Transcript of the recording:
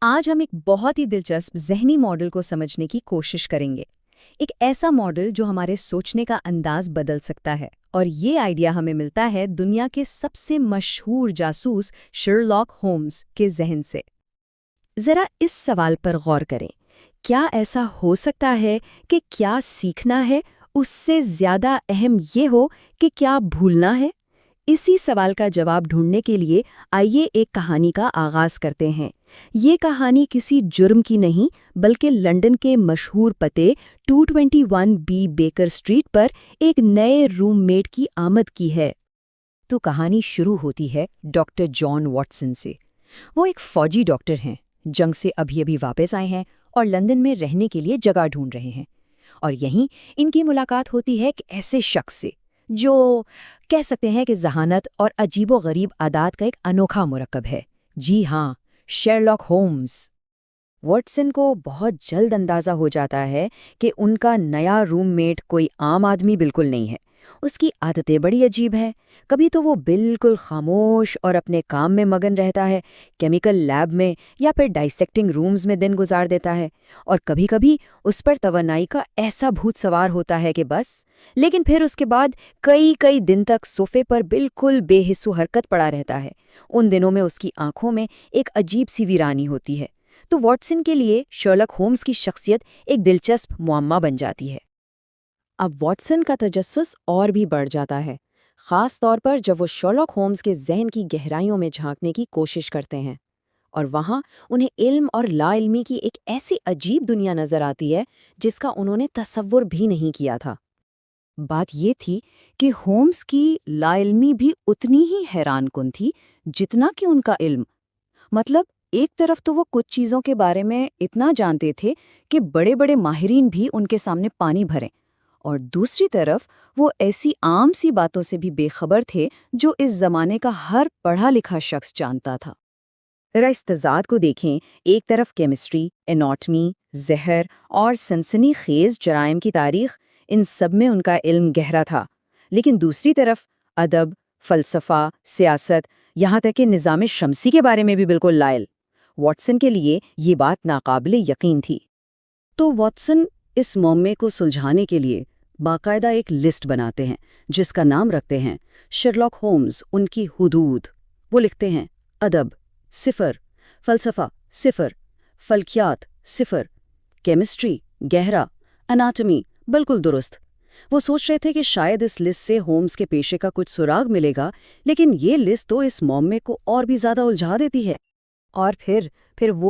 آج ہم ایک بہت ہی دلچسپ ذہنی ماڈل کو سمجھنے کی کوشش کریں گے۔ ایک ایسا ماڈل جو ہمارے سوچنے کا انداز بدل سکتا ہے، اور یہ آئیڈیا ہمیں ملتا ہے دنیا کے سب سے مشہور جاسوس شرلاک ہومز کے ذہن سے۔ ذرا اس سوال پر غور کریں، کیا ایسا ہو سکتا ہے کہ کیا سیکھنا ہے اس سے زیادہ اہم یہ ہو کہ کیا بھولنا ہے؟ اسی سوال کا جواب ڈھونڈنے کے لیے آئیے ایک کہانی کا آغاز کرتے ہیں۔ یہ کہانی کسی جرم کی نہیں بلکہ لندن کے مشہور پتے 221 بی بیکر اسٹریٹ پر ایک نئے روم میٹ کی آمد کی ہے۔ تو کہانی شروع ہوتی ہے ڈاکٹر جان واٹسن سے۔ وہ ایک فوجی ڈاکٹر ہیں، جنگ سے ابھی واپس آئے ہیں اور لندن میں رہنے کے لیے جگہ ڈھونڈ رہے ہیں۔ اور یہیں ان کی ملاقات ہوتی ہے ایک ایسے شخص سے جو کہہ سکتے ہیں کہ ذہانت اور عجیب و غریب عادات کا ایک انوکھا مرکب ہے۔ جی ہاں، شرلاک ہومز۔ واٹسن کو بہت جلد اندازہ ہو جاتا ہے کہ ان کا نیا روم میٹ کوئی عام آدمی بالکل نہیں ہے۔ اس کی عادتیں بڑی عجیب ہیں۔ کبھی تو وہ بالکل خاموش اور اپنے کام میں مگن رہتا ہے، کیمیکل لیب میں یا پھر ڈائسیکٹنگ رومز میں دن گزار دیتا ہے، اور کبھی کبھی اس پر توانائی کا ایسا بھوت سوار ہوتا ہے کہ بس۔ لیکن پھر اس کے بعد کئی دن تک صوفے پر بالکل بے حس و حرکت پڑا رہتا ہے۔ ان دنوں میں اس کی آنکھوں میں ایک عجیب سی ویرانی ہوتی ہے۔ تو واٹسن کے لیے شرلاک ہومز کی شخصیت ایک دلچسپ معمہ بن جاتی ہے۔ اب واٹسن کا تجسس اور بھی بڑھ جاتا ہے، خاص طور پر جب وہ شرلاک ہومز کے ذہن کی گہرائیوں میں جھانکنے کی کوشش کرتے ہیں، اور وہاں انہیں علم اور لا علمی کی ایک ایسی عجیب دنیا نظر آتی ہے جس کا انہوں نے تصور بھی نہیں کیا تھا۔ بات یہ تھی کہ ہومز کی لا علمی بھی اتنی ہی حیران کن تھی جتنا کہ ان کا علم۔ مطلب ایک طرف تو وہ کچھ چیزوں کے بارے میں اتنا جانتے تھے کہ بڑے ماہرین بھی ان کے سامنے پانی بھریں، اور دوسری طرف وہ ایسی عام سی باتوں سے بھی بے خبر تھے جو اس زمانے کا ہر پڑھا لکھا شخص جانتا تھا۔ ذرا اس تضاد کو دیکھیں، ایک طرف کیمسٹری، اناٹمی، زہر اور سنسنی خیز جرائم کی تاریخ، ان سب میں ان کا علم گہرا تھا، لیکن دوسری طرف ادب، فلسفہ، سیاست، یہاں تک کہ نظام شمسی کے بارے میں بھی بالکل لائل۔ واٹسن کے لیے یہ بات ناقابل یقین تھی۔ تو واٹسن اس معمے کو سلجھانے کے لیے باقاعدہ ایک لسٹ بناتے ہیں جس کا نام رکھتے ہیں شرلاک ہومز ان کی حدود۔ وہ لکھتے ہیں ادب 0، فلسفہ 0، فلکیات 0، کیمسٹری گہرا، اناٹمی بالکل درست۔ وہ سوچ رہے تھے کہ شاید اس لسٹ سے ہومز کے پیشے کا کچھ سراغ ملے گا، لیکن یہ لسٹ تو اس معمے کو اور بھی زیادہ الجھا دیتی ہے۔ اور پھر وہ